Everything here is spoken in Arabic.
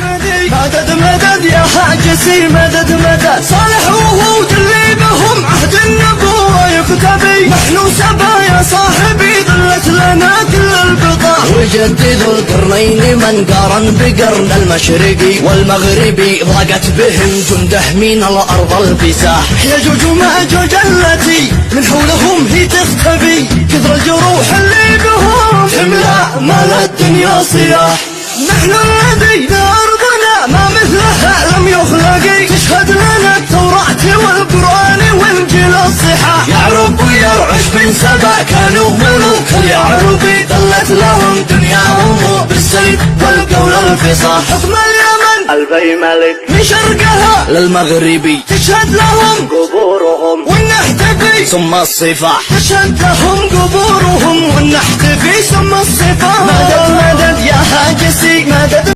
أحمدي مدد مدد يا حاجسي مدد مدد صالح وهود اللي بهم عهد النبوة يكتبي نحن سبا يا صاحبي ظلت لنا كل البقاع وجدد القرنين من قارن بقرن المشرقي والمغربي ضاقت بهم جنده من الأرض الفساح يجوج وماجوج التي من حولهم هي تختبي كثر الجروح اللي بهم تملأ مال الدنيا صياح نحن الذي بأرضنا ما مثلها لم يخلق تشهد لنا التوراة والقرآن وانجيل الصحاح يعرب ويرعش من سبا كانوا ملوك اليعربي ظلت لهم دنياهم بالسيف والقول الفصاح حكم اليمن ألفي ملك من شرقها للمغربي تشهد لهم قبورهم والنحتفي ثم الصفاح تشهد لهم قبورهم والنحتفي ثم الصفاح مدد مدد يا حاجسي مدد